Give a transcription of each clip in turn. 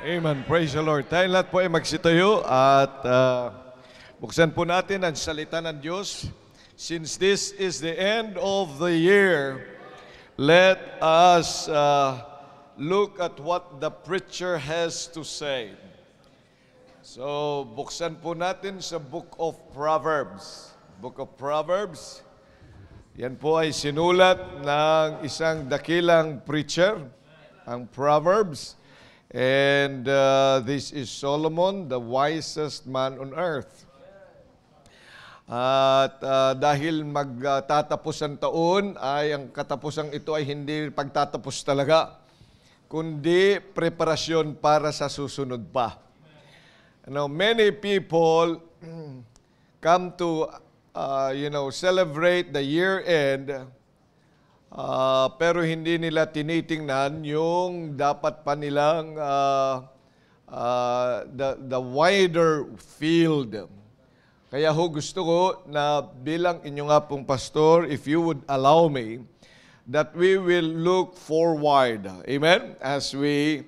Amen. Praise the Lord. Tayong lahat po ay magsitayo at buksan po natin ang salita ng Diyos. Since this is the end of the year, let us look at what the preacher has to say. So, buksan po natin sa Book of Proverbs. Book of Proverbs. Yan po ay sinulat ng isang dakilang preacher, ang Proverbs. And this is Solomon, the wisest man on earth. At dahil magtatapos ang taon, ay ang katapusang ito ay hindi pagtatapos talaga, kundi preparasyon para sa susunod pa. Now, many people come to celebrate the year end, pero hindi nila tinitingnan yung dapat pa nilang the wider field. Kaya ho gusto ko na bilang inyo nga pong pastor, if you would allow me, that we will look forward. Amen? As we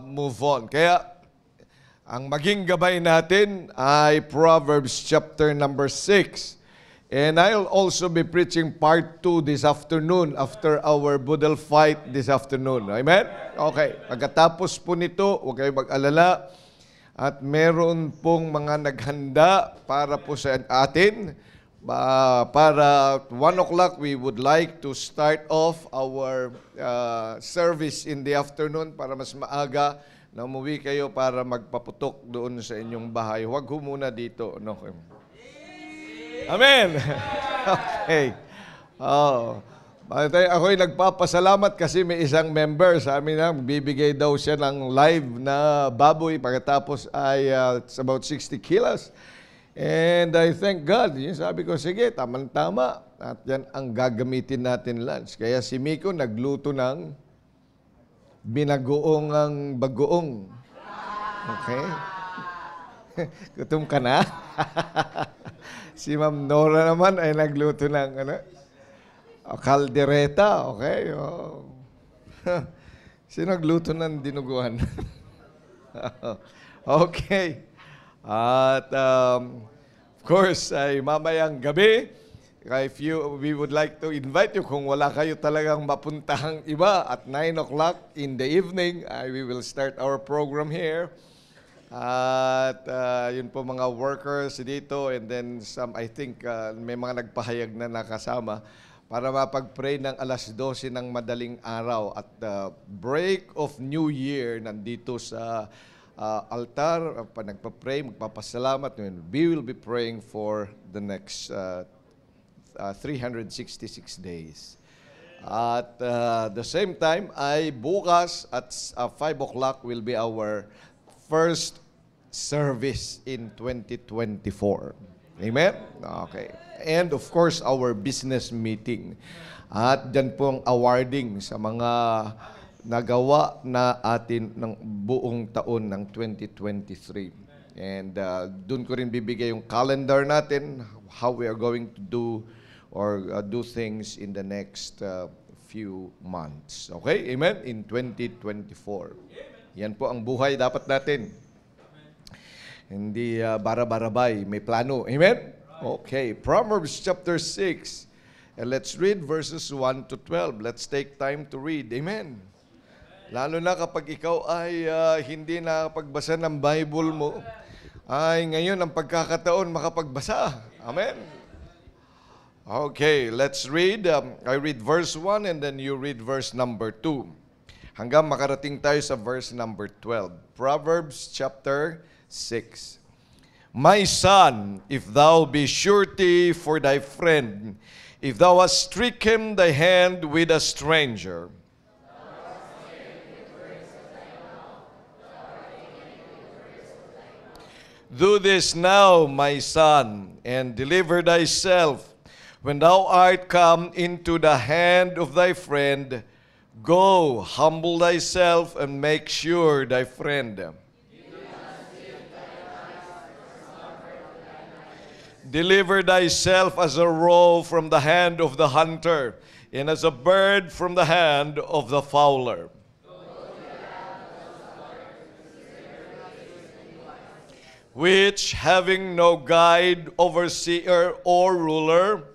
move on. Kaya ang maging gabay natin ay Proverbs chapter number 6. And I'll also be preaching part 2 this afternoon after our Budal fight this afternoon. Amen? Okay. Pagkatapos po nito, huwag kayong mag-alala. At meron pong mga naghanda para po sa atin. Para 1 o'clock, we would like to start off our service in the afternoon para mas maaga na umuwi kayo para magpaputok doon sa inyong bahay. Huwag ho muna dito. No? Amen. Okay. Ako'y nagpapasalamat kasi may isang member sa amin na bibigay daw siya ng live na baboy pagkatapos ay it's about 60 kilos. And I thank God. Sabi ko, sige, tama-tama. At yan ang gagamitin natin lunch. Kaya si Miko nagluto ng binagoong ang bagoong. Okay? Gutom ka na? Si Ma'am Nora naman ay nagluto ng kaldereta. Okay? Oh. Sino nagluto ng dinuguan? Okay. At of course, ay mamayang gabi, we would like to invite you kung wala kayo talagang mapuntahang iba at 9 o'clock in the evening, we will start our program here. At yun po mga workers dito and then some, I think may mga nagpahayag na nakasama para mapag-pray ng alas 12 ng madaling araw at the break of New Year nandito sa altar, nagpa-pray, magpapasalamat. We will be praying for the next 366 days. At the same time ay bukas at 5 o'clock will be our first service in 2024. Amen? Okay. And of course, our business meeting. At dyan po ang awarding sa mga nagawa na atin ng buong taon ng 2023. And dun ko rin bibigay yung calendar natin, how we are going to do or do things in the next few months. Okay? Amen? In 2024. Yan po ang buhay dapat natin. Hindi bara-barabay, may plano. Amen? Okay, Proverbs chapter 6. And let's read verses 1 to 12. Let's take time to read. Amen? Lalo na kapag ikaw ay hindi nakapagbasa ng Bible mo, ay ngayon ang pagkakataon makapagbasa. Amen? Okay, let's read. I read verse 1 and then you read verse number 2. Hanggang makarating tayo sa verse number 12. Proverbs chapter 6. My son, if thou be surety for thy friend, if thou hast stricken thy hand with a stranger, do this now, my son, and deliver thyself. When thou art come into the hand of thy friend, go, humble thyself, and make sure thy friend. Deliver thyself as a roe from the hand of the hunter, and as a bird from the hand of the fowler. which having no guide, overseer, or ruler,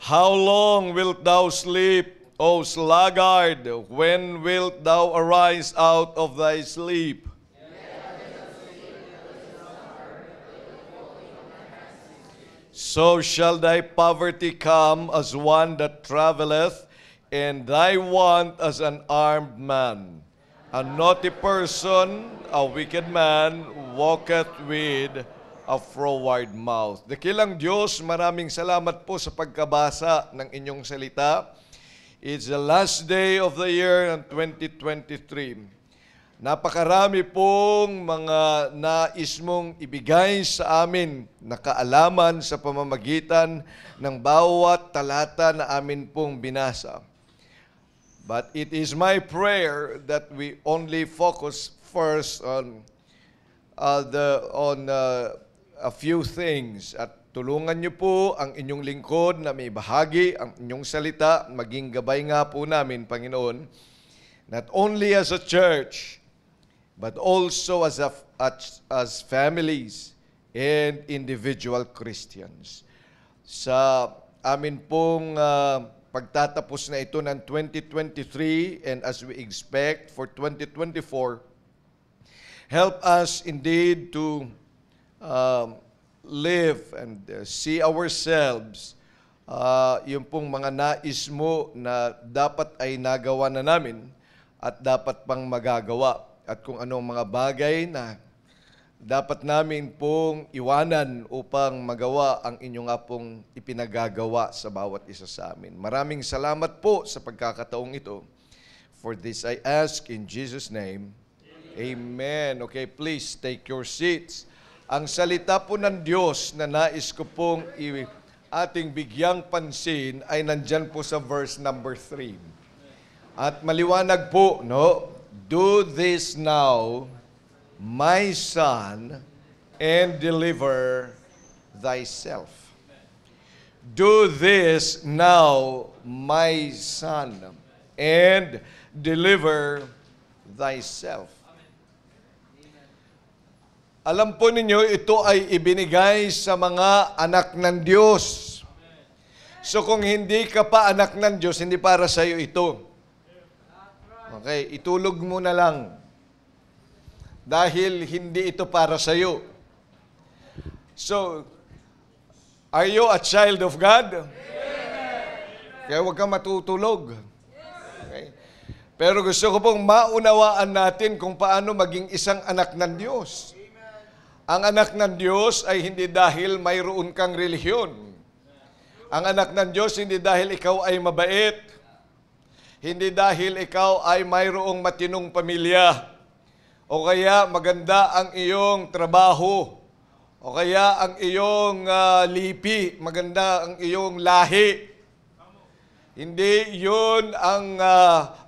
how long wilt thou sleep, O sluggard? When wilt thou arise out of thy sleep? So shall thy poverty come as one that traveleth, and thy want as an armed man. A naughty person, a wicked man, walketh with a froward mouth. Dakilang Diyos, maraming salamat po sa pagkabasa ng inyong salita. It's the last day of the year ng 2023. Napakarami pong mga nais mong ibigay sa amin na kaalaman sa pamamagitan ng bawat talata na amin pong binasa. But it is my prayer that we only focus first on a few things at tulungan niyo po ang inyong lingkod na may bahagi ang inyong salita, maging gabay nga po namin, Panginoon, not only as a church, but also as families and individual Christians. Sa amin pong pagtatapos na ito ng 2023 and as we expect for 2024, help us indeed to live and see ourselves yung pong mga nais mo na dapat ay nagawa na namin at dapat pang magagawa. At kung anong mga bagay na dapat namin pong iwanan upang magawa ang inyong nga pong ipinagagawa sa bawat isa sa amin. Maraming salamat po sa pagkakataong ito. For this I ask in Jesus' name. Amen. Okay, please take your seats. Ang salita po ng Diyos na nais ko pong ating bigyang pansin ay nandyan po sa verse number 3. At maliwanag po, no? Do this now, my son, and deliver thyself. Do this now, my son, and deliver thyself. Alam po ninyo, ito ay ibinigay sa mga anak ng Diyos. So kung hindi ka pa anak ng Diyos, hindi para sa iyo ito. Okay, itulog mo na lang. Dahil hindi ito para sa iyo. So, are you a child of God? Kaya huwag kang matutulog. Okay? Pero gusto ko pong maunawaan natin kung paano maging isang anak ng Diyos. Ang anak ng Diyos ay hindi dahil mayroon kang relihiyon. Ang anak ng Diyos hindi dahil ikaw ay mabait. Hindi dahil ikaw ay mayroong matinong pamilya. O kaya maganda ang iyong trabaho. O kaya ang iyong lipi. Maganda ang iyong lahi. Hindi yun ang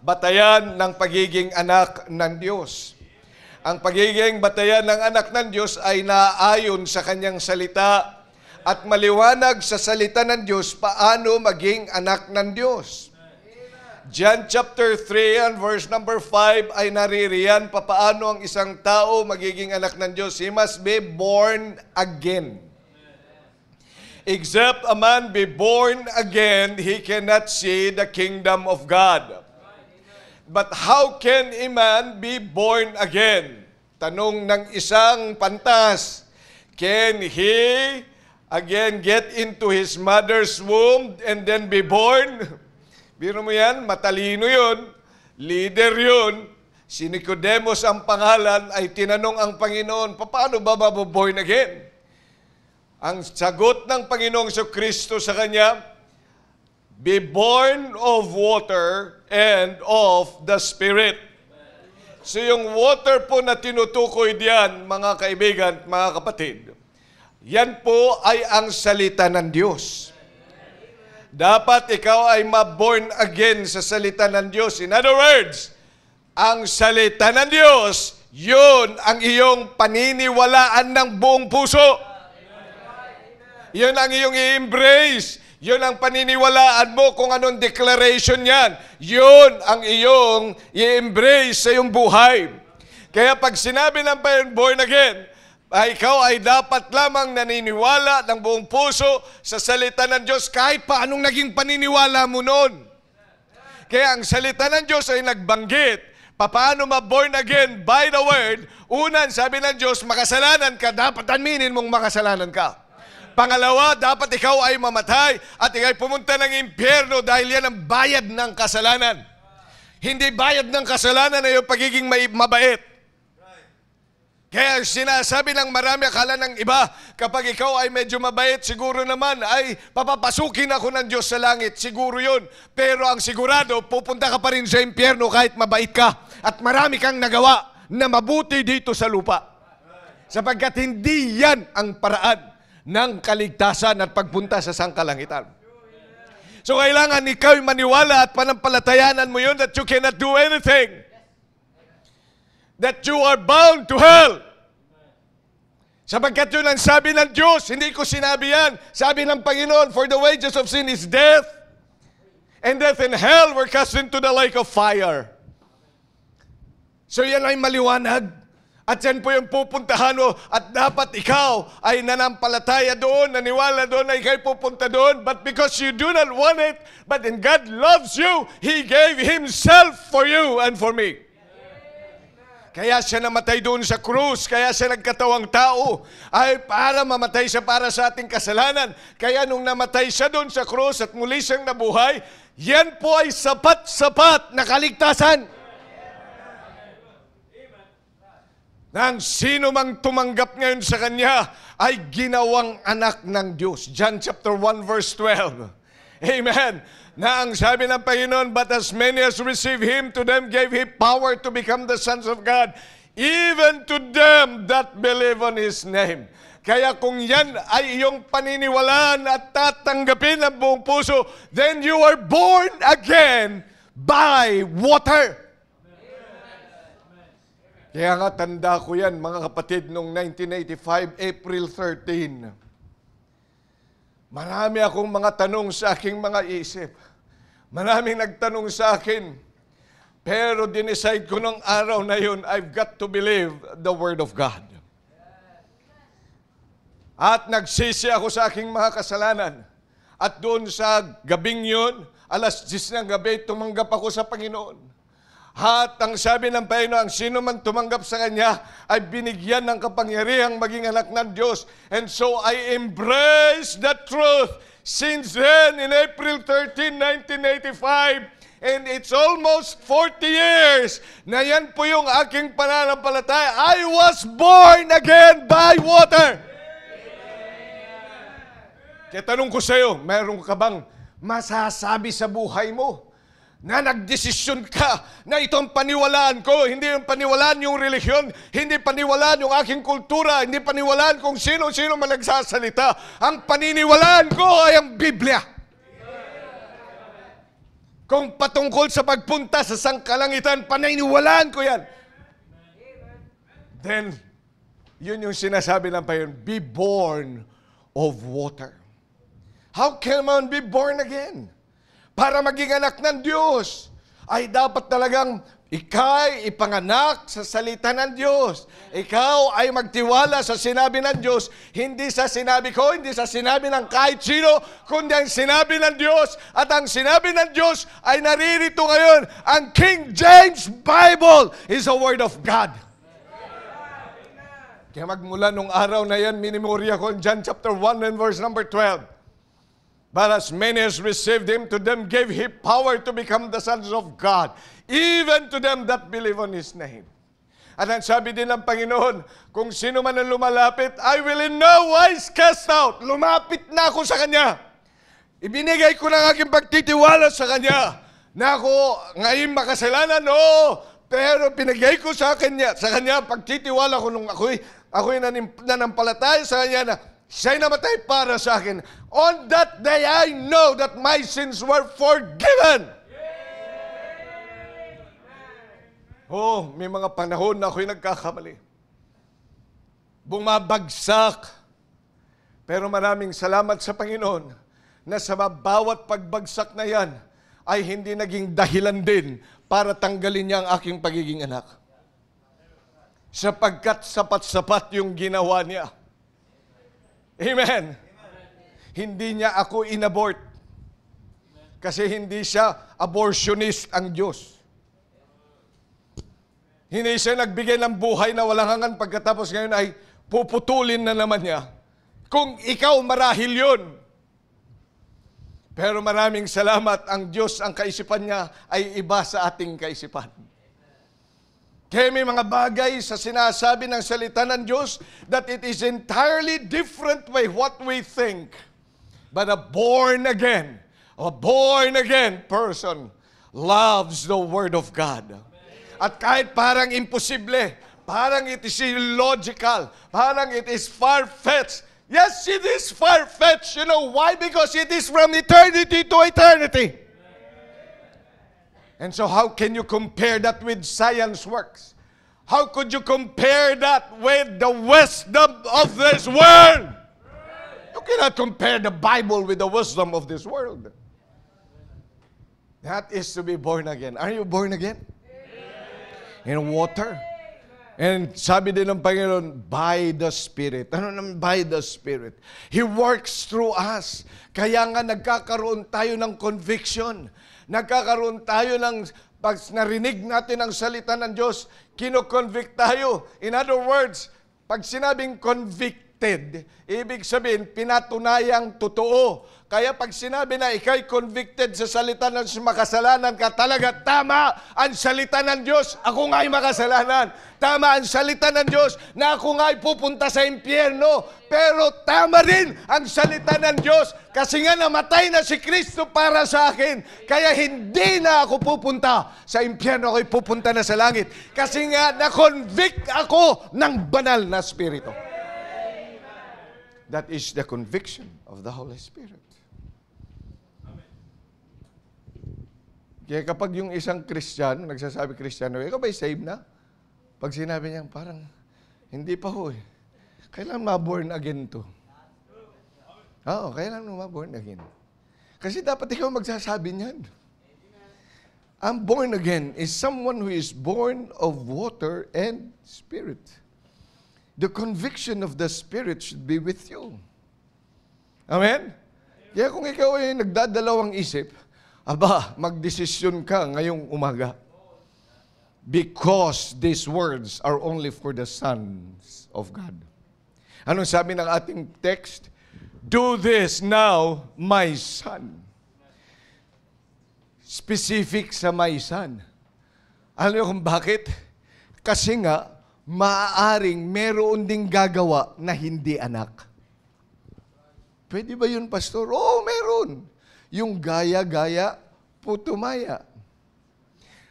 batayan ng pagiging anak ng Diyos. Ang pagiging batayan ng anak ng Diyos ay naayon sa kanyang salita at maliwanag sa salita ng Diyos paano maging anak ng Diyos. John chapter 3 and verse number 5 ay naririyan papaano ang isang tao magiging anak ng Diyos. He must be born again. Except a man be born again, he cannot see the kingdom of God. But how can a man be born again? Tanong ng isang pantas. Can he again get into his mother's womb and then be born? Biro mo yan, matalino yun, leader yun. Si Nicodemus ang pangalan ay tinanong ang Panginoon, paano ba mabuborn again? Ang sagot ng Panginoong Kristo sa kanya, be born of water and of the Spirit. So yung water po na tinutukoy diyan, mga kaibigan, mga kapatid, yan po ay ang salita ng Diyos. Dapat ikaw ay ma-born again sa salita ng Diyos. In other words, ang salita ng Diyos, yun ang iyong paniniwalaan ng buong puso. Yun ang iyong i-embrace. Yun ang paniniwalaan mo kung anong declaration yan. Yun ang iyong i-embrace sa iyong buhay. Kaya pag sinabi ng born again, ikaw ay dapat lamang naniniwala ng buong puso sa salita ng Diyos kahit paanong naging paniniwala mo noon. Kaya ang salita ng Diyos ay nagbanggit, paano ma-born again by the word. Unan, sabi ng Diyos, makasalanan ka, dapat aminin mong makasalanan ka. Pangalawa, dapat ikaw ay mamatay at ikaw ay pumunta ng impyerno dahil yan ang bayad ng kasalanan. Hindi bayad ng kasalanan ay yung pagiging mabait. Kaya sinasabi ng marami, akala ng iba, kapag ikaw ay medyo mabait, siguro naman ay papapasukin ako ng Diyos sa langit. Siguro yun. Pero ang sigurado, pupunta ka pa rin sa impyerno kahit mabait ka. At marami kang nagawa na mabuti dito sa lupa. Sapagkat hindi yan ang paraan ng kaligtasan at pagpunta sa sangkalangitan. So kailangan ikaw maniwala at panampalatayanan mo yun that you cannot do anything. That you are bound to hell. Sapagkat yun ang sabi ng Diyos, hindi ko sinabi yan. Sabi ng Panginoon, for the wages of sin is death, and death and hell were cast into the lake of fire. So yan ay maliwanag. At yan po yung pupuntahan mo. At dapat ikaw ay nanampalataya doon, naniwala doon na ikaw pupunta doon. But because you do not want it, but then God loves you, He gave Himself for you and for me. Kaya siya namatay doon sa krus, kaya siya nagkatawang tao, ay para mamatay siya para sa ating kasalanan. Kaya nung namatay siya doon sa krus at muli siyang nabuhay, yan po ay sapat-sapat na kaligtasan. Nang sino mang tumanggap ngayon sa Kanya ay ginawang anak ng Diyos. John chapter 1 verse 12. Amen. Na ang sabi ng Panginoon, but as many as receive Him, to them gave He power to become the sons of God, even to them that believe on His name. Kaya kung yan ay iyong paniniwalaan at tatanggapin ng buong puso, then you are born again by water. Kaya nga tanda ko yan, mga kapatid, noong 1985, April 13. Marami akong mga tanong sa aking mga isip. Maraming nagtanong sa akin. Pero dinicide ko nung araw na yun, I've got to believe the Word of God. At nagsisi ako sa aking mga kasalanan. At doon sa gabing yun, alas 10 ng gabi, tumanggap ako sa Panginoon. At ang sabi ng Panginoon, sino man tumanggap sa Kanya ay binigyan ng kapangyarihang maging anak ng Diyos. And so I embrace the truth since then in April 13, 1985. And it's almost 40 years na yan po yung aking pananampalataya. I was born again by water. Kaya tanong ko sa iyo, meron ka bang masasabi sa buhay mo na nagdesisyon ka na itong paniwalaan ko, hindi yung paniwalaan yung relihiyon, hindi paniwalaan yung aking kultura, hindi paniwalaan kung sino-sino man nagsasalita. Ang paniniwalaan ko ay ang Biblia. Kung patungkol sa pagpunta sa sangkalangitan, paniniwalaan ko yan. Then, yun yung sinasabi ng Panginoon, be born of water. How can man be born again? Para maging anak ng Diyos, ay dapat talagang ika'y ipanganak sa salita ng Diyos. Ikaw ay magtiwala sa sinabi ng Diyos, hindi sa sinabi ko, hindi sa sinabi ng kahit sino, kundi ang sinabi ng Diyos. At ang sinabi ng Diyos ay naririto ngayon. Ang King James Bible is a Word of God. Kaya magmula nung araw na yan, minimorya ko in John chapter 1 and verse number 12. But as many as received Him, to them gave He power to become the sons of God, even to them that believe on His name. At ang sabi din ng Panginoon, kung sino man ang lumalapit, I will in no wise cast out. Lumapit na ako sa Kanya. Ibinigay ko ng aking pagtitiwala sa Kanya. Na ako ngayon makasalanan, oo. Pero pinigay ko sa Kanya, pagtitiwala ko nung ako'y nanampalataya sa Kanya na siya'y namatay para sa akin. On that day, I know that my sins were forgiven. Oh, may mga panahon na ako'y nagkakamali. Bumabagsak. Pero maraming salamat sa Panginoon na sa bawat pagbagsak na yan ay hindi naging dahilan din para tanggalin niya ang aking pagiging anak. Sapagkat sapat-sapat yung ginawa niya. Amen. Hindi niya ako inabort. Kasi hindi siya abortionist ang Diyos. Hindi siya nagbigay ng buhay na walang hanggan pagkatapos ngayon ay puputulin na naman niya. Kung ikaw marahil yun. Pero maraming salamat, ang Diyos, ang kaisipan niya ay iba sa ating kaisipan. Kaya may mga bagay sa sinasabi ng salita ng Diyos that it is entirely different by what we think. But a born again person loves the Word of God. At kahit parang imposible, parang it is illogical, parang it is far-fetched. Yes, it is far-fetched. You know why? Because it is from eternity to eternity. And so how can you compare that with science works? How could you compare that with the wisdom of this world? You cannot compare the Bible with the wisdom of this world. That is to be born again. Are you born again? In water. And sabi din ng Panginoon, by the Spirit. Ano naman by the Spirit? He works through us. Kaya nga nagkakaroon tayo ng conviction. Nagkakaroon tayo ng, pag narinig natin ang salita ng Diyos, kino-convict tayo. In other words, pag sinabing convicted, ibig sabihin, pinatunayang totoo. Kaya pag sinabi na ikay convicted sa salita ng makasalanan ka, talaga tama ang salita ng Diyos, ako nga'y makasalanan. Tama ang salita ng Diyos na ako nga'y pupunta sa impyerno. Pero tama rin ang salita ng Diyos kasi nga namatay na si Kristo para sa akin. Kaya hindi na ako pupunta sa impyerno, ako'y pupunta na sa langit. Kasi nga na-convict ako ng banal na Espiritu. That is the conviction of the Holy Spirit. Kaya kapag yung isang Kristiyano, nagsasabi Kristiyano, ikaw ba'y saved na? Pag sinabi niya, parang, hindi pa ho eh. Kailan ma-born again to? Oo, kailan ma-born again? Kasi dapat ikaw magsasabi niyan. Ang born again is someone who is born of water and Spirit. The conviction of the Spirit should be with you. Amen? Kaya kung ikaw ay nagdadalawang isip, aba, magdesisyon ka ngayong umaga. Because these words are only for the sons of God. Anong sabi ng ating text? Do this now, my son. Specific sa my son. Alam niyo kung bakit? Kasi nga, maaaring meron ding gagawa na hindi anak. Pwede ba yun, Pastor? Oo, meron. Yung gaya-gaya, putumaya.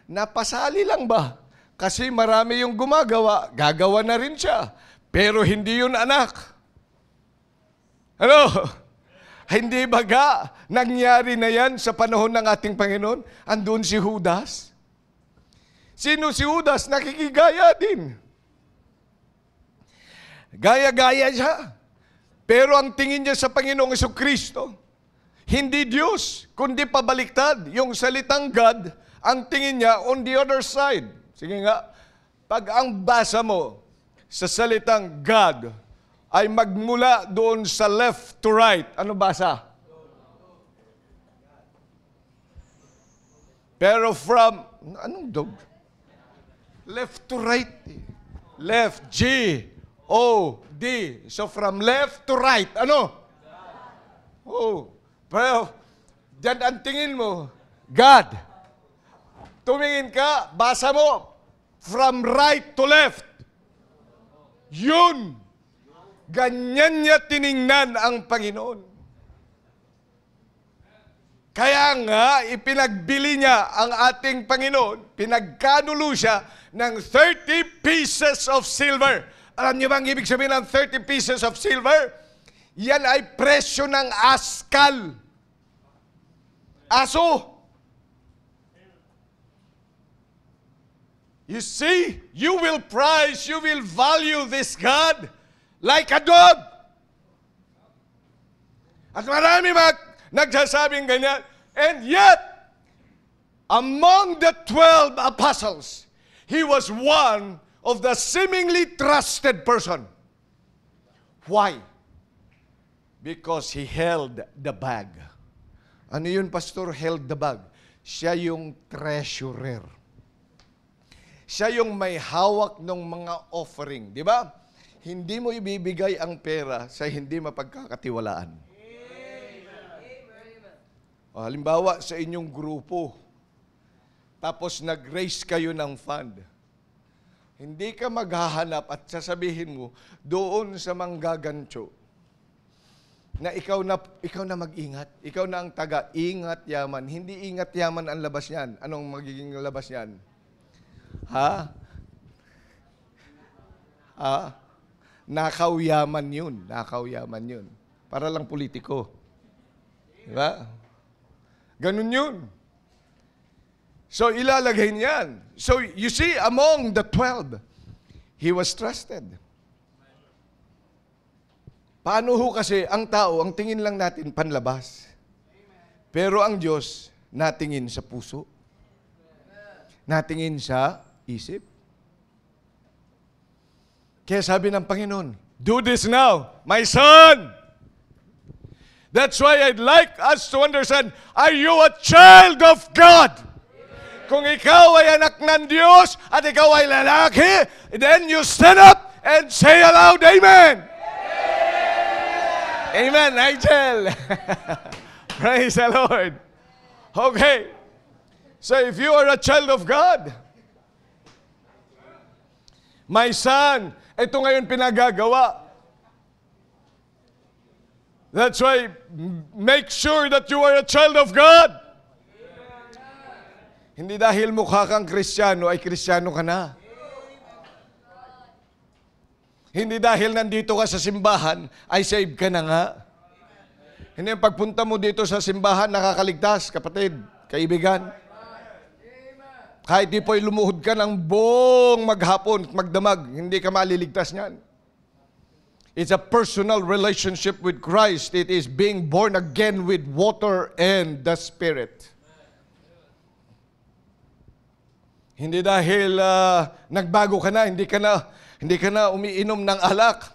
Napasali lang ba? Kasi marami yung gumagawa, gagawa na rin siya. Pero hindi yun anak. Ano? Hindi baga nangyari na yan sa panahon ng ating Panginoon? Andun si Judas. Sino si Judas? Nakikigaya din. Gaya-gaya siya. Pero ang tingin niya sa Panginoong Jesucristo, hindi Diyos, kundi pabaliktad. Yung salitang God, ang tingin niya on the other side. Sige nga, pag ang basa mo sa salitang God ay magmula doon sa left to right, ano basa? Pero from, anong dog? Left to right. Left, G-O-D. So from left to right, ano? Oh. Pero, dyan ang tingin mo, God. Tumingin ka, basa mo, from right to left. Yun. Ganyan niya tiningnan ang Panginoon. Kaya nga, ipinagbili niya ang ating Panginoon, pinagkanulo siya ng 30 pieces of silver. Alam niyo bang ibig sabihin ng 30 pieces of silver? Yan ay presyo ng askal. Aso. You see, you will prize, you will value this God like a dog. At marami nagsasabing ganyan. And yet, among the 12 apostles, he was one of the seemingly trusted person. Why? Because he held the bag. Ano yun, Pastor? Held the bag. Siya yung treasurer. Siya yung may hawak ng mga offering. Di ba? Hindi mo ibibigay ang pera sa hindi mapagkakatiwalaan. Halimbawa, sa inyong grupo, tapos nag-raise kayo ng fund. Hindi ka maghahanap at sasabihin mo doon sa manggagantyo na ikaw na mag-ingat. Ikaw na ang taga-ingat yaman. Hindi ingat yaman ang labas niyan. Anong magiging labas niyan? Nakaw yaman yun. Nakaw yaman yun. Para lang politiko. Diba? Ganun yun. So, ilalagay niyan. So, you see, among the 12, he was trusted. Paano ho kasi ang tao, ang tingin lang natin panlabas. Pero ang Diyos, natingin sa puso. Natingin sa isip. Kaya sabi ng Panginoon, do this now, my son! That's why I'd like us to understand, are you a child of God? Kung ikaw ay anak ng Diyos at ikaw ay lalaki, then you stand up and say aloud, Amen! Amen, Nigel! Praise the Lord! Okay. So if you are a child of God, my son, ito ngayon pinagagawa. That's why, make sure that you are a child of God. Hindi dahil mukha kang Kristiyano, ay Kristiyano ka na. Hindi dahil nandito ka sa simbahan, ay saved ka na nga. Hindi pagpunta mo dito sa simbahan, nakakaligtas, kapatid, kaibigan. Kahit di po'y lumuhod ka ng buong maghapon, magdamag, hindi ka maliligtas niyan. It's a personal relationship with Christ. It is being born again with water and the Spirit. Hindi dahil nagbago ka na, hindi ka na umiinom ng alak.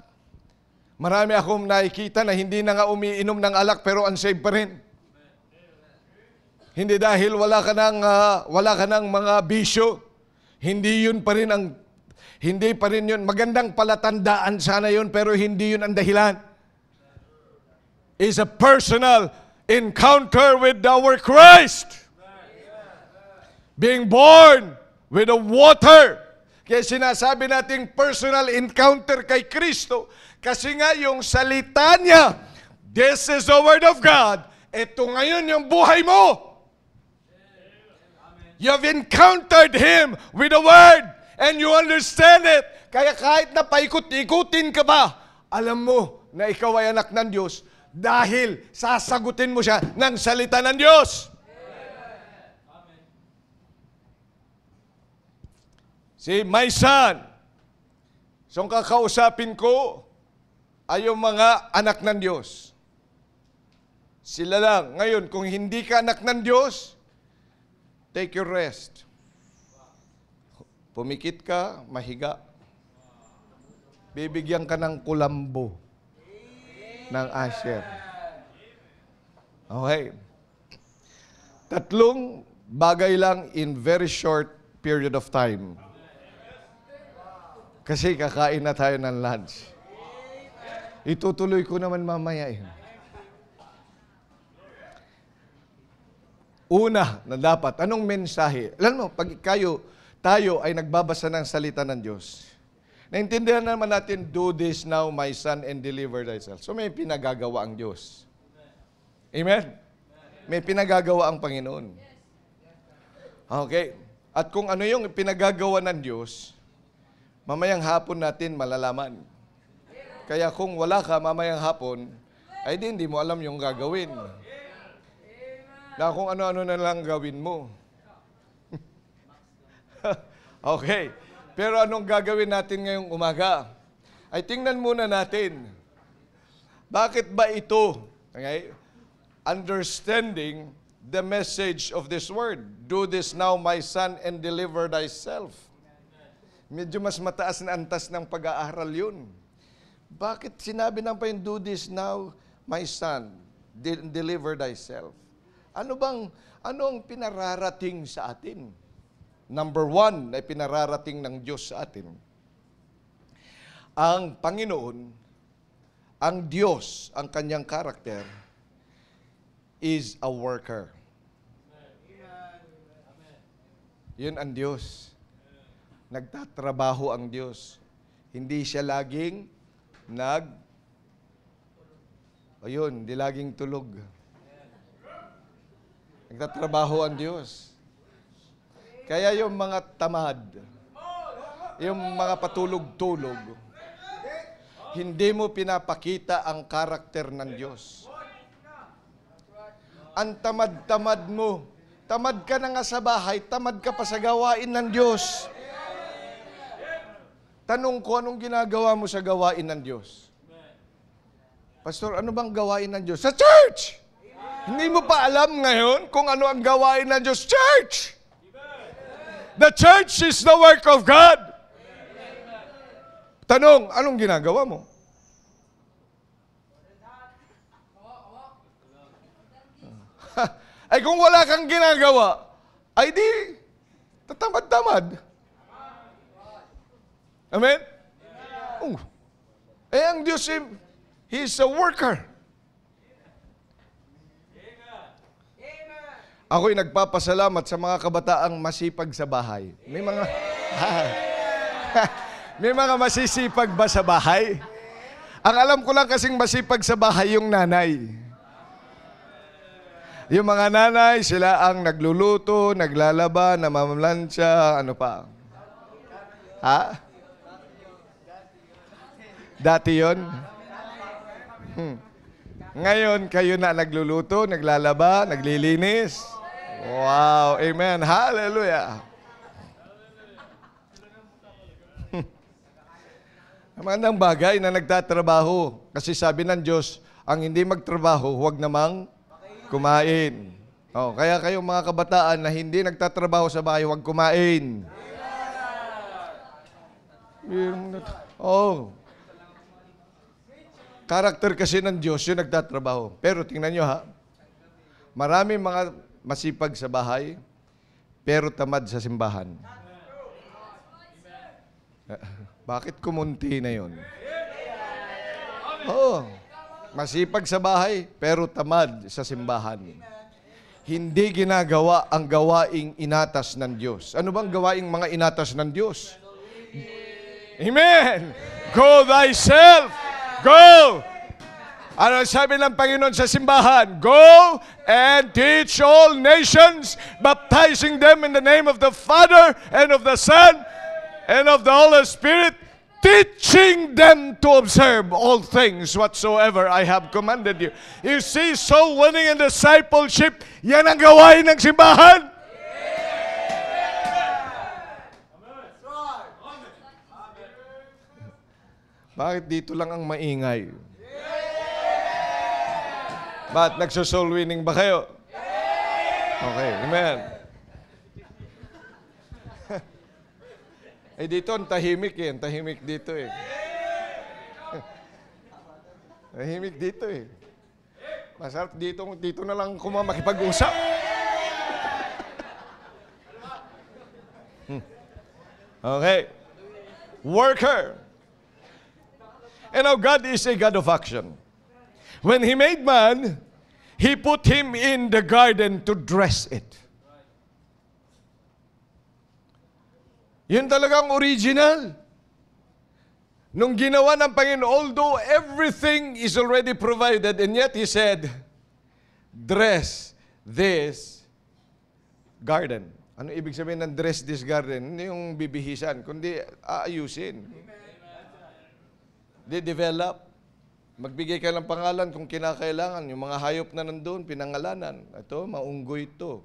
Marami akong nakikita na hindi na nga umiinom ng alak pero unsaved pa rin. Hindi dahil wala ka ng mga bisyo. Hindi pa rin yun. Magandang palatandaan sana yun, pero hindi yun ang dahilan. It's a personal encounter with our Christ. Being born with the water. Kaya sinasabi nating personal encounter kay Kristo. Kasi nga yung salita niya, this is the Word of God. Ito ngayon yung buhay mo. You have encountered Him with the Word. And you understand it. Kaya kahit na paikot-ikutin ka ba, alam mo na ikaw ay anak ng Diyos dahil sasagutin mo siya ng salita ng Diyos. Amen. See, my son. So ang kakausapin ko ay yung mga anak ng Diyos. Sila lang. Ngayon, kung hindi ka anak ng Diyos, take your rest. Pumikit ka, mahiga. Bibigyan ka ng kulambo ng Asher. Okay. 3 bagay lang in very short period of time. Kasi kakain na tayo ng lunch. Itutuloy ko naman mamaya eh. Una na dapat, anong mensahe? Alam mo, pag tayo ay nagbabasa ng salita ng Diyos. Naintindihan naman natin, do this now, my son, and deliver thyself. So may pinagagawa ang Diyos. Amen? May pinagagawa ang Panginoon. Okay. At kung ano yung pinagagawa ng Diyos, mamayang hapon natin malalaman. Kaya kung wala ka mamayang hapon, ay hindi mo alam yung gagawin. Na kung ano-ano na lang gawin mo. Okay. Pero anong gagawin natin ngayong umaga? Ay tingnan muna natin. Bakit ba ito? Okay? understanding the message of this word. Do this now, my son, and deliver thyself. Medyo mas mataas na antas ng pag-aaral yun. Bakit sinabi ng pa yung do this now, my son, deliver thyself? Ano ang pinararating sa atin? Number one na pinararating ng Diyos sa atin. Ang Panginoon, ang Diyos, ang kanyang karakter, is a worker. Yun ang Diyos. Nagtatrabaho ang Diyos. Hindi siya laging hindi laging tulog. Nagtatrabaho ang Diyos. Kaya yung mga tamad, yung mga patulog-tulog, hindi mo pinapakita ang karakter ng Diyos. Ang tamad-tamad mo, tamad ka na nga sa bahay, tamad ka pa sa gawain ng Diyos. Tanong ko, anong ginagawa mo sa gawain ng Diyos? Pastor, ano bang gawain ng Diyos? Sa church! Hindi mo pa alam ngayon kung ano ang gawain ng Diyos? Church! The church is the work of God. Tanong, anong ginagawa mo? Ay kung wala kang ginagawa, ay di, tatamad-tamad. Amen? Ang Diyos, He is a worker. Ako'y nagpapasalamat sa mga kabataang masipag sa bahay. May mga may mga masisipag ba sa bahay? Ang alam ko lang kasing masipag sa bahay yung nanay. Yung mga nanay, sila ang nagluluto, naglalaba, namamlansya, ano pa? Ha? Dati yun? Ngayon, kayo na nagluluto, naglalaba, naglilinis. Wow, amen, hallelujah. Magandang bagay na nagtatrabaho. Kasi sabi ng Diyos, ang hindi magtrabaho, huwag namang kumain. Kaya kayong mga kabataan na hindi nagtatrabaho sa bahay, huwag kumain. Karakter kasi ng Diyos yung nagtatrabaho. Pero tingnan nyo ha, marami mga masipag sa bahay, pero tamad sa simbahan. Bakit kumunti na yun? Masipag sa bahay, pero tamad sa simbahan. Hindi ginagawa ang gawaing inatas ng Diyos. Ano bang gawaing mga inatas ng Diyos? Amen! Go thyself! Go! Ano sabi ng Panginoon sa simbahan? Go and teach all nations, baptizing them in the name of the Father and of the Son and of the Holy Spirit, teaching them to observe all things whatsoever I have commanded you. You see, soul winning and discipleship, yan ang gawain ng simbahan. Bakit dito lang ang maingay? Ba't nagso-soul winning ba kayo? Okay, amen. Dito, ang tahimik eh. Ang tahimik dito eh. Tahimik dito eh. Masarap dito na lang makipag-usap. Okay. Worker. And now God is a God of action. When He made man, He put him in the garden to dress it. Yun talagang original. Nung ginawa ng Panginoon, although everything is already provided, and yet He said, dress this garden. Ano ibig sabihin ng dress this garden? Hindi yung bibihisan, kundi aayusin. Develop. Magbigay ka ng pangalan kung kinakailangan. Yung mga hayop na nandun, pinangalanan. Ito, maunggoy ito.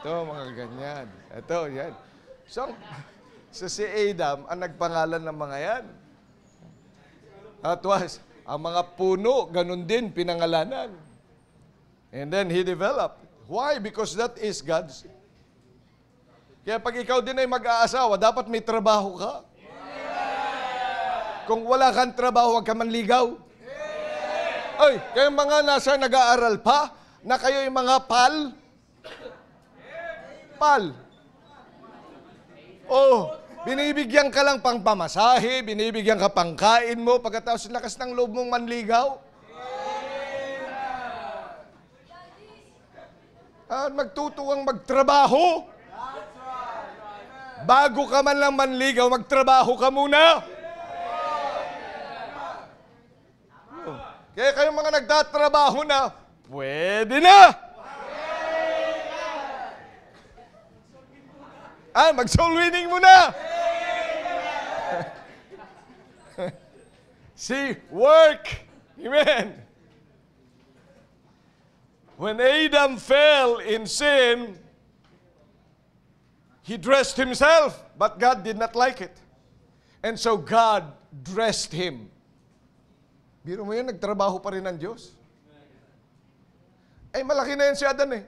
Ito, mga ganyan. Ito, yan. So si Adam ang nagpangalan ng mga yan. Ang mga puno, ganun din pinangalanan. And then he developed. Why? Because that is God's. Kaya pag ikaw din ay mag-aasawa, dapat may trabaho ka. Kung wala kang trabaho, huwag ka manligaw. Ay, kayong mga nasa nag-aaral pa, na kayo yung mga pal. Oh, binibigyan ka lang pang pamasahe, binibigyan ka pang kain mo, pagkatapos lakas ng loob mong manligaw. At magtutuwang magtrabaho. Bago ka man lang manligaw, magtrabaho ka muna. Kaya kayong mga nagtatrabaho na, pwede na. Mag-soul winning muna. See, work. Amen. When Adam fell in sin, he dressed himself, but God did not like it. And so God dressed him. Biro mo yun, nagtrabaho pa rin ng Diyos. Ay, malaki na yan si Adan eh.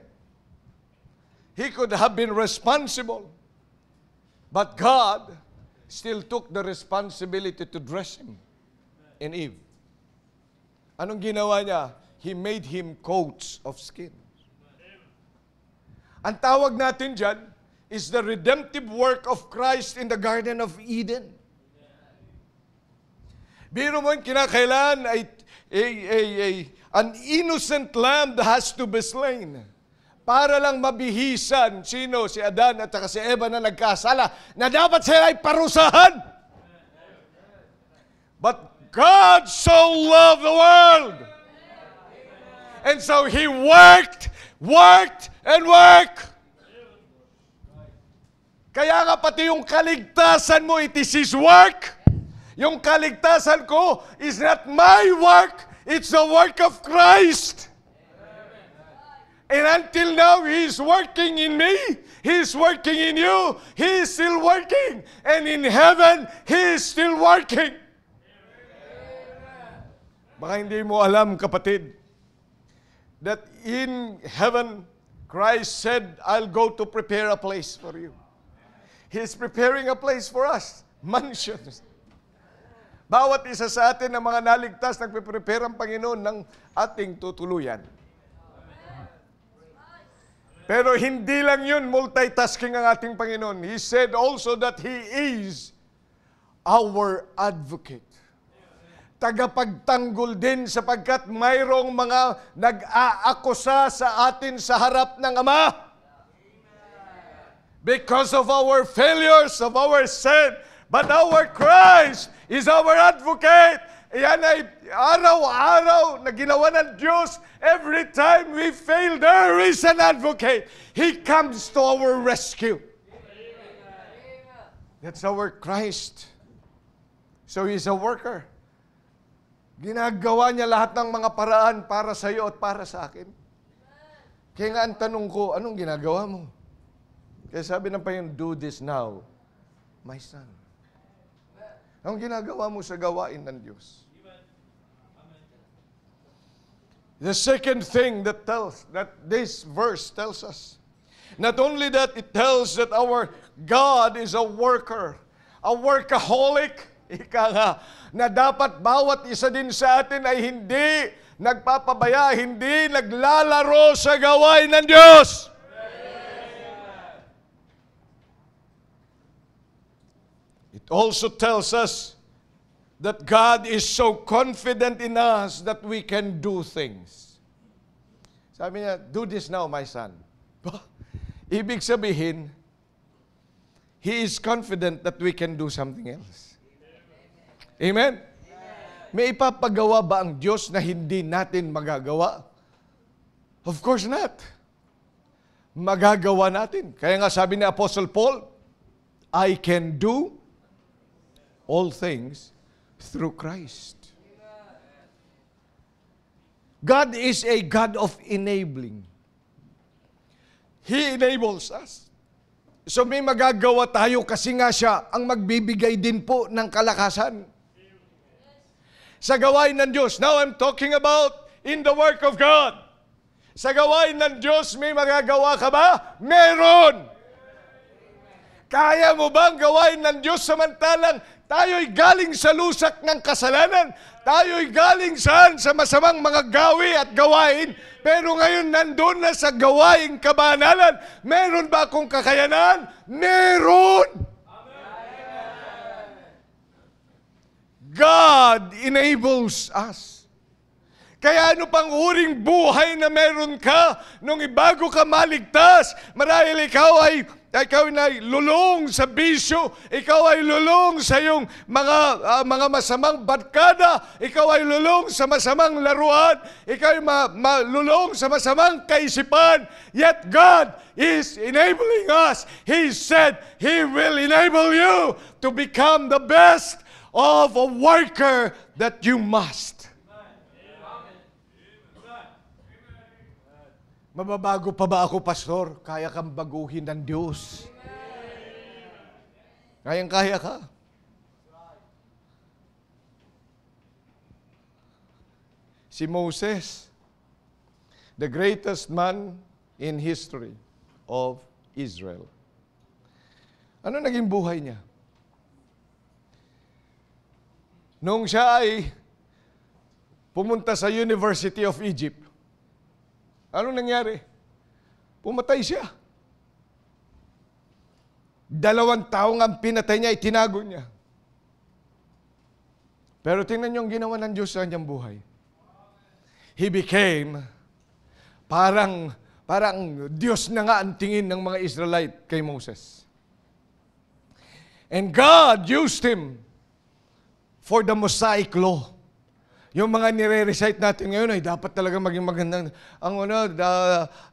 He could have been responsible. But God still took the responsibility to dress him in Eve. Anong ginawa niya? He made him coats of skin. Ang tawag natin dyan is the redemptive work of Christ in the Garden of Eden. Biro mo yung kinakailan ay an innocent lamb has to be slain para lang mabihisan sino? Si Adan at si Eva na nagkasala na dapat sila ay parusahan. But God so loved the world. And so He worked, and worked. Kaya nga pati yung kaligtasan mo, it is His work. Yung kaligtasan ko is not my work, it's the work of Christ. And until now, He is working in me, He is working in you, He is still working. And in heaven, He is still working. Baka hindi mo alam, kapatid, that in heaven, Christ said, I'll go to prepare a place for you. He is preparing a place for us. Mansions. Bawat isa sa atin ng mga naligtas, nagpe-prepare ang Panginoon ng ating tutuluyan. Pero hindi lang yun, multitasking ang ating Panginoon. He said also that He is our advocate. Tagapagtanggol din sapagkat mayroong mga nag-aakusa sa atin sa harap ng Ama. Because of our failures, of our sin. But our Christ is our advocate. Yan ay araw-araw na ginawa ng Diyos. Every time we fail, there is an advocate. He comes to our rescue. That's our Christ. So He's a worker. Ginagawa niya lahat ng mga paraan para sa iyo at para sa akin. Kaya nga ang tanong ko, anong ginagawa mo? Kaya sabi ng Panginoon, do this now, my son. Anong ginagawa mo sa gawain ng Diyos? The second thing that this verse tells us, not only that it tells that our God is a worker, a workaholic, ika nga, na dapat bawat isa din sa atin ay hindi nagpapabaya, hindi naglalaro sa gawain ng Diyos. It also tells us that God is so confident in us that we can do things. Sabi niya, do this now, my son. Ibig sabihin, He is confident that we can do something else. Amen? May ipapagawa ba ang Diyos na hindi natin magagawa? Of course not. Magagawa natin. Kaya nga sabi ni Apostle Paul, I can do all things through Christ. God is a God of enabling. He enables us. So may magagawa tayo kasi nga siya ang magbibigay din po ng kalakasan. sa gawain ng Diyos. Now I'm talking about in the work of God. Sa gawain ng Diyos, may magagawa ka ba? Meron! Kaya mo bang gawain ng Diyos samantalang tayo'y galing sa lusak ng kasalanan? Tayo'y galing saan? Sa masamang mga gawi at gawain. Pero ngayon nandun na sa gawaing kabanalan. Meron ba akong kakayanan? Meron! God enables us. Kaya ano pang uring buhay na meron ka nung ibago ka maligtas? Marahil ikaw ay lulong sa bisyo, ikaw ay lulong sa iyong mga masamang barkada, ikaw ay lulong sa masamang laruan, ikaw ay lulong sa masamang kaisipan. Yet God is enabling us. He said He will enable you to become the best of a worker that you must. Mababago pa ba ako, pastor? Kaya kang baguhin ng Diyos. Kayang-kaya ka. Si Moses, the greatest man in history of Israel. Ano naging buhay niya? Nung siya ay pumunta sa University of Egypt, anong nangyari? Pumatay siya. 2 taong ang pinatay niya, itinago niya. Pero tingnan niyo ang ginawa ng Diyos sa kanyang buhay. He became parang Diyos na nga ang tingin ng mga Israelite kay Moses. And God used him for the Mosaic Law. Yung mga nire-recite natin ngayon ay dapat talaga maging magandang,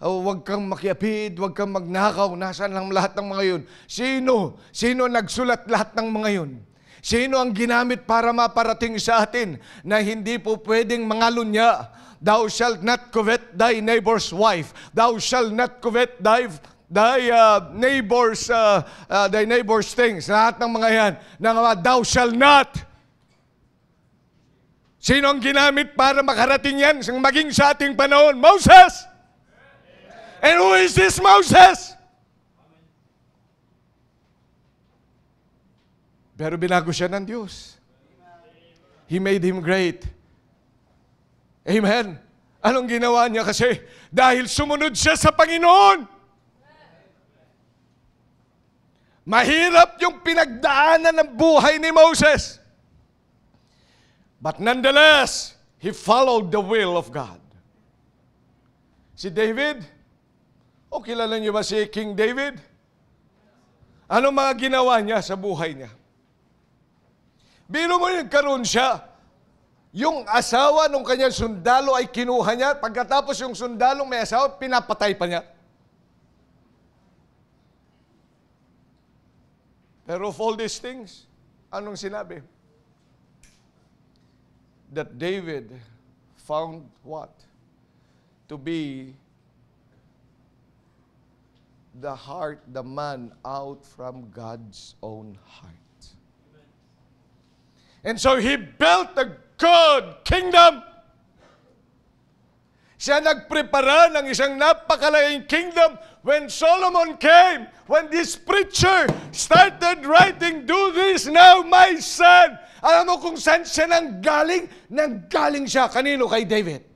huwag kang makiapid, huwag kang magnakaw, nasaan lang lahat ng mga yun? Sino nagsulat lahat ng mga yun? Sino ang ginamit para maparating sa atin na hindi po pwedeng mangalunya? Thou shalt not covet thy neighbor's wife. Thou shalt not covet thy neighbor's things. Lahat ng mga yan. Thou shalt not. Sino ang ginamit para makarating yan maging sa ating panahon? Moses! And who is this Moses? Pero binago siya ng Diyos. He made him great. Amen. Anong ginawa niya? Kasi dahil sumunod siya sa Panginoon. Mahirap yung pinagdaanan ng buhay ni Moses. But nonetheless, he followed the will of God. Si David, kilala niyo ba si King David? Ano mga ginawa niya sa buhay niya? Biro mo nagkaroon siya. Yung asawa ng kanyang sundalo ay kinuha niya. Pagkatapos yung sundalo may asawa, pinapatay pa niya. Pero of all these things, anong sinabi? That David found what? To be the man out from God's own heart. And so he built a good kingdom. Siya nagprepara ng isang napakalaking kingdom. When Solomon came, when this preacher started writing, "Do this now, my son." Alam mo kung saan siya nanggaling? Nanggaling siya. Kanino? Kay David.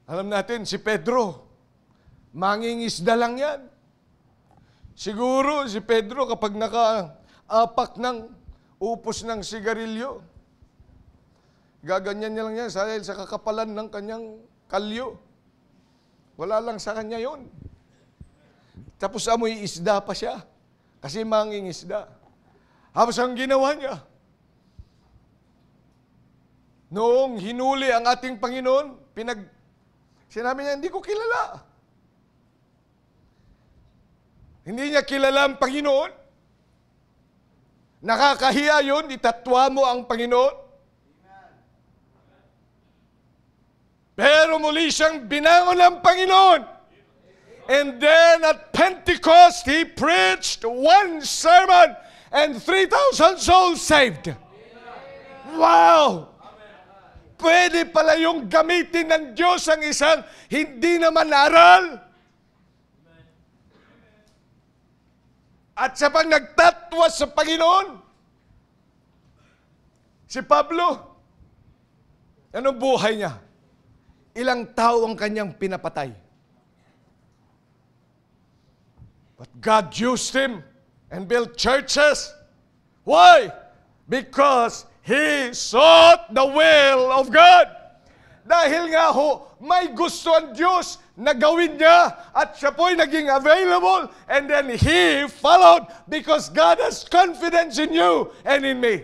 Alam natin, si Pedro, mangingisda lang yan. Siguro si Pedro kapag nakaapak ng upos ng sigarilyo, gaganyan niya lang yan dahil sa kakapalan ng kanyang kalyo. Wala lang sa kanya yon. Tapos amoy isda pa siya. Kasi mangingisda. Tapos ang ginawa niya, noong hinuli ang ating Panginoon, sinabi niya, hindi ko kilala. Hindi niya kilala ang Panginoon. Nakakahiya yun, itatwa mo ang Panginoon. Pero muli siyang binangon ng Panginoon. And then at Pentecost, He preached one sermon and 3,000 souls saved. Wow! Pwede pala yung gamitin ng Diyos ang isang hindi naman aral. At sa pang nagtatwas sa Panginoon, si Pablo, anong buhay niya? Ilang tao ang kanyang pinapatay. But God used him and built churches. Why? Because he sought the will of God. Dahil nga ho, may gusto ang Diyos na gawin niya at siya po'y naging available and then he followed because God has confidence in you and in me.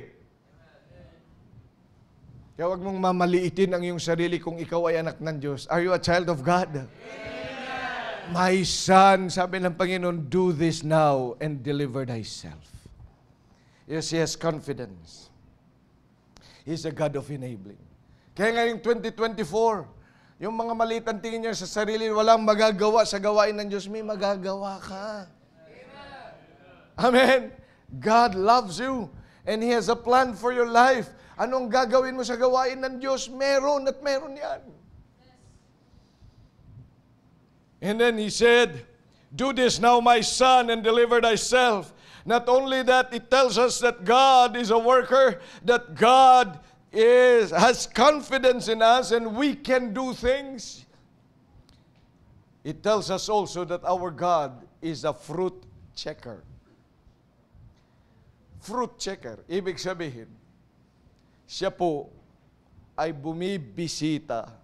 Kaya huwag mong mamaliitin ang iyong sarili kung ikaw ay anak ng Diyos. Are you a child of God? Amen. My son, sabi ng Panginoon, do this now and deliver thyself. Yes, he has confidence. He's a God of enabling. Kaya ngayong 2024, yung mga maliit ang tingin niya sa sarili, walang magagawa sa gawain ng Diyos, may magagawa ka. Amen. God loves you and He has a plan for your life. Anong gagawin mo sa gawain ng Diyos? Meron at meron yan. And then He said, do this now, my son, and deliver thyself. Not only that, it tells us that God is a worker, that God has confidence in us and we can do things. It tells us also that our God is a fruit checker. Fruit checker, ibig sabihin, siya po ay bumibisita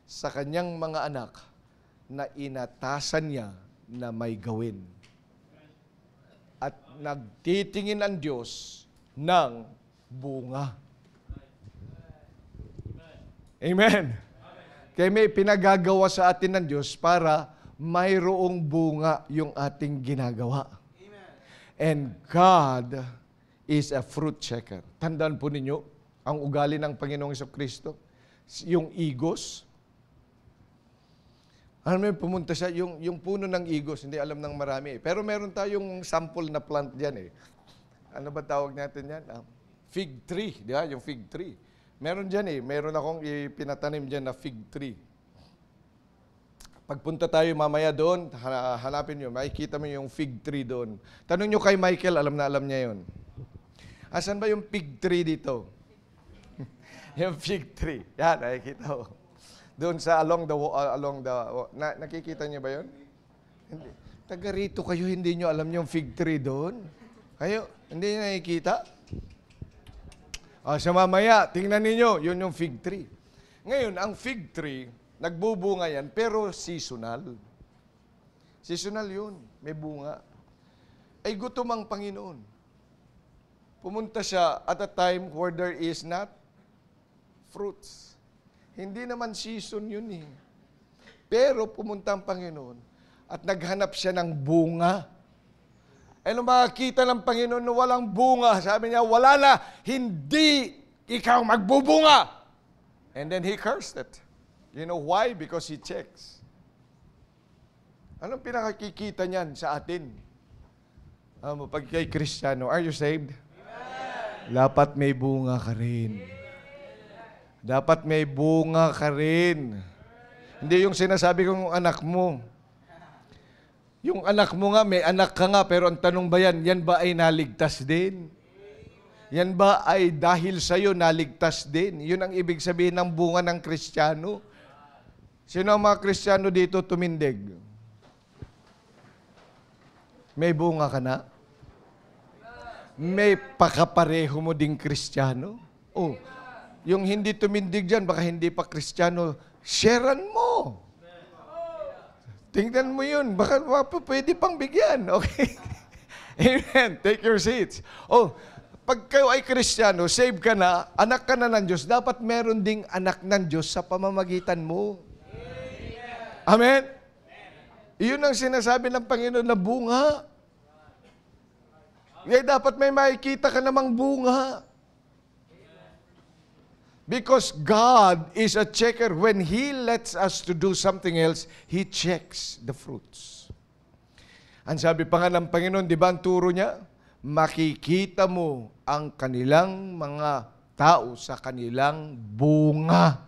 sa kanyang mga anak na inatasan niya na may gawin. At nagtitingin ang Diyos ng bunga. Amen. Kaya may pinagagawa sa atin ng Diyos para mayroong bunga yung ating ginagawa. And God is a fruit checker. Tandaan po ninyo, ang ugali ng Panginoong Jesucristo, yung igos. Alam mo, pumunta siya, yung puno ng igos, hindi alam ng marami. Pero meron tayong sample na plant dyan eh. Ano ba tawag natin yan? Fig tree, di ba? Yung fig tree. Meron dyan eh. Meron akong ipinatanim dyan na fig tree. Pagpunta tayo mamaya doon, hanapin nyo, makikita mo yung fig tree doon. Tanong nyo kay Michael, alam na alam niya yun. Asan ba yung fig tree dito? Yung fig tree. Yan, nakikita ko. Doon sa along the nakikita niyo ba yun? Hindi. Taga rito kayo, hindi nyo alam yung fig tree doon? Kayo, hindi nyo nakikita? Sa mamaya, tingnan ninyo, yun yung fig tree. Ngayon, ang fig tree, nagbubunga yan, pero seasonal. Seasonal yun, may bunga. Ay gutom ang Panginoon. Pumunta siya at a time where there is not fruits. Hindi naman season yun eh. Pero pumunta ang Panginoon at naghanap siya ng bunga. Nung makakita ng Panginoon na walang bunga, sabi niya, wala na, hindi ikaw magbubunga. And then He cursed it. You know why? Because He checks. Anong pinakakikita niyan sa atin? Pag kay Kristiyano, are you saved? Amen. Dapat may bunga ka rin. Dapat may bunga ka rin. Hindi yung sinasabi kong anak mo. Yung anak mo nga, may anak ka nga, pero ang tanong ba yan ba ay naligtas din? Yan ba ay dahil sa'yo naligtas din? Yun ang ibig sabihin ng bunga ng Kristiyano. Sino ang mga Kristiyano dito tumindig? May bunga ka na? May pakapareho mo ding Kristiyano? Oh, yung hindi tumindig dyan, baka hindi pa Kristiyano, sharean mo. Tingnan mo yun, baka pwede pang bigyan. Okay? Amen. Take your seats. Oh, pag kayo ay Kristiyano, save ka na, anak ka na ng Diyos, dapat meron ding anak ng Diyos sa pamamagitan mo. Amen? Iyon ang sinasabi ng Panginoon na bunga. Kaya dapat may makikita ka namang bunga. Because God is a checker. When He lets us to do something else, He checks the fruits. Ang sabi pa nga ng Panginoon, di ba ang turo niya? Makikita mo ang kanilang mga tao sa kanilang bunga.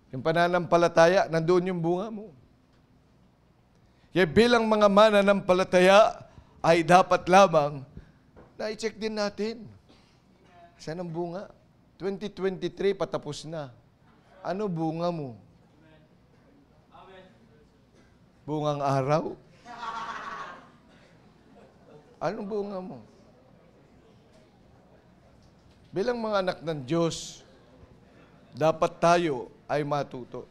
Yung pananampalataya, nandoon yung bunga mo. Kaya bilang mga mananampalataya, ay dapat lamang na i-check din natin. Saan ang bunga? 2023, patapos na. Ano bunga mo? Bungang araw? Anong bunga mo? Bilang mga anak ng Diyos, dapat tayo ay matuto.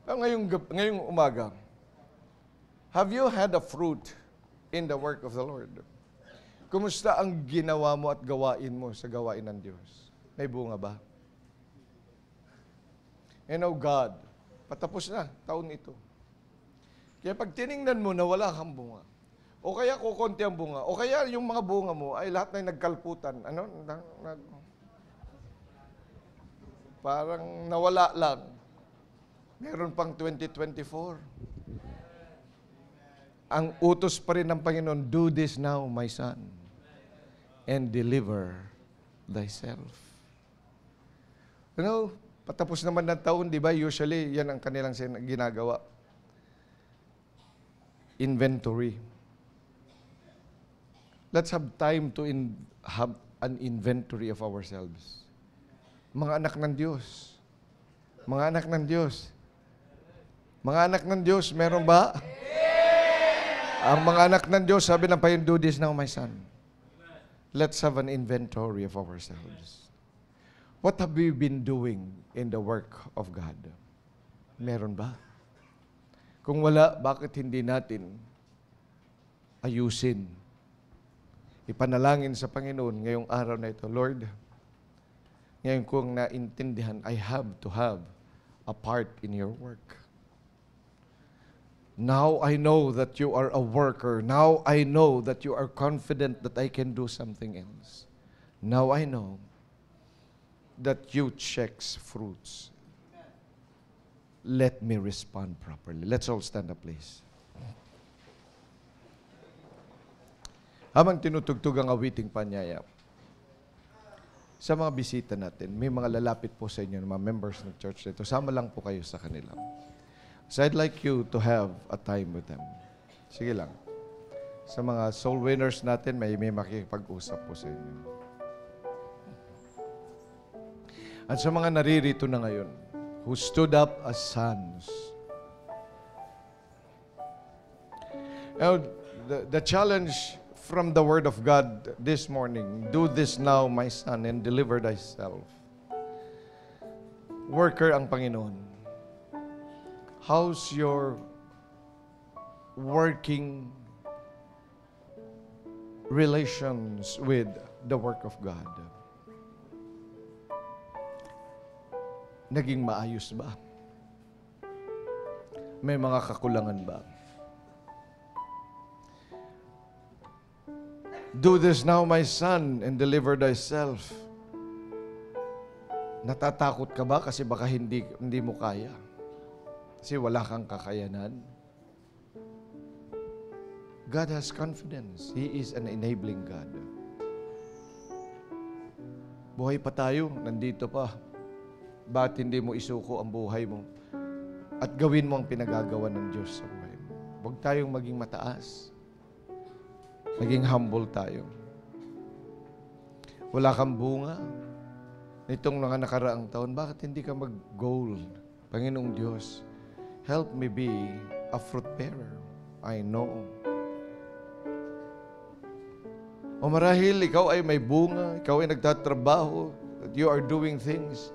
Ngayong umaga, have you had a fruit in the work of the Lord? Kumusta ang ginawa mo at gawain mo sa gawain ng Diyos? May bunga ba? And oh God, patapos na taon ito. Kaya pag tiningnan mo na wala kang bunga, o kaya kukunti ang bunga, o kaya yung mga bunga mo ay lahat na nagkalputan, parang nawala lang. Meron pang 2024. Ang utos pa rin ng Panginoon, do this now, my son, and deliver thyself. Patapos naman ng taon, di ba? Usually, yan ang kanilang ginagawa. Inventory. Let's have time to have an inventory of ourselves. Mga anak ng Diyos. Mga anak ng Diyos. Mga anak ng Diyos, meron ba? Ang mga anak ng Diyos, sabi ng Panginoon, do this now, my son. Let's have an inventory of ourselves. What have we been doing in the work of God? Meron ba? Kung wala, bakit hindi natin ayusin? Ipanalangin sa Panginoon ngayong araw na ito, Lord, ngayon kong naintindihan, I have to have a part in your work. Now I know that you are a worker. Now I know that you are confident that I can do something else. Now I know that you checks fruits. Let me respond properly. Let's all stand up, please. Habang tinutugtog ang awiting panyaya, sa mga bisita natin, may mga lalapit po sa inyo, mga members ng church nito. Sama lang po kayo sa kanila. So I'd like you to have a time with them. Sige lang. Sa mga soul winners natin, may makikipag-usap po sa inyo. At sa mga naririto na ngayon, who stood up as sons. Now, the challenge from the Word of God this morning, do this now, my son, and deliver thyself. Worker ang Panginoon. How's your working relations with the work of God? Naging maayos ba? May mga kakulangan ba? Do this now, my son, and deliver thyself. Natatakot ka ba kasi baka hindi mo kaya? Kasi wala kang kakayanan. God has confidence. He is an enabling God. Buhay pa tayo, nandito pa. Ba't hindi mo isuko ang buhay mo? At gawin mo ang pinagagawa ng Diyos sa buhay mo. Huwag tayong maging mataas. Maging humble tayo. Wala kang bunga. Nitong mga nakaraang taon, bakit hindi ka mag-goal? Panginoong Diyos, help me be a fruit bearer. I know. O marahil ikaw ay may bunga, ikaw ay nagtatrabaho, that you are doing things.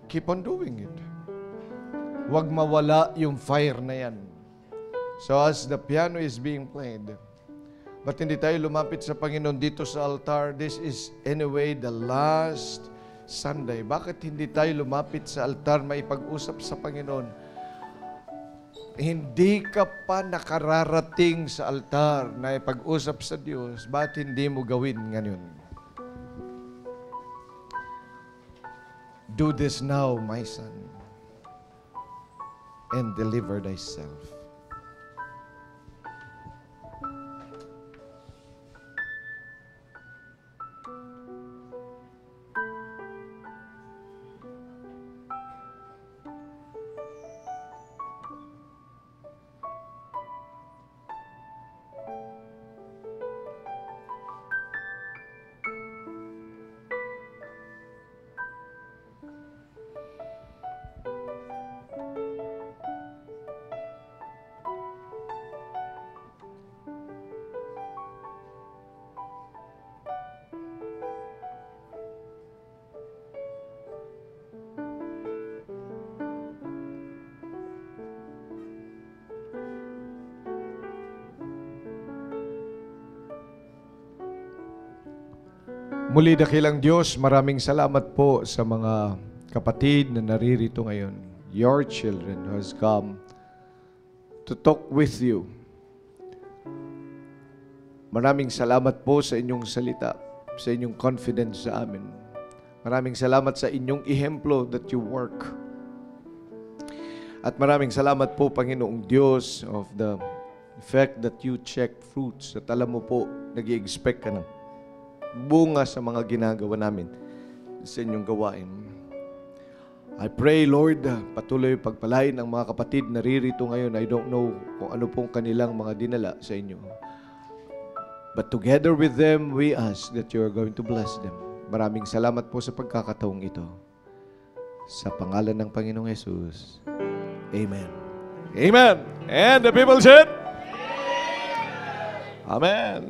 Keep on doing it. Huwag mawala yung fire na yan. So as the piano is being played, ba't hindi tayo lumapit sa Panginoon dito sa altar? This is anyway the last Sunday. Bakit hindi tayo lumapit sa altar, maipag-usap sa Panginoon? hindi ka pa nakararating sa altar na ipag-usap sa Diyos, ba't hindi mo gawin ngayon? Do this now, my son, and deliver thyself. Muli, dakilang Diyos, maraming salamat po sa mga kapatid na naririto ngayon. Your children who has come to talk with you. Maraming salamat po sa inyong salita, sa inyong confidence sa amin. Maraming salamat sa inyong ihemplo that you work. At maraming salamat po, Panginoong Diyos, of the fact that you check fruits. At alam mo po, nag-i-expect ka ng bunga sa mga ginagawa namin sa inyong gawain. I pray, Lord, patuloy pagpalain ang mga kapatid na ririto ngayon. I don't know kung ano pong kanilang mga dinala sa inyo. But together with them, we ask that you are going to bless them. Maraming salamat po sa pagkakataong ito. Sa pangalan ng Panginoong Yesus. Amen. Amen. And the people said, Amen.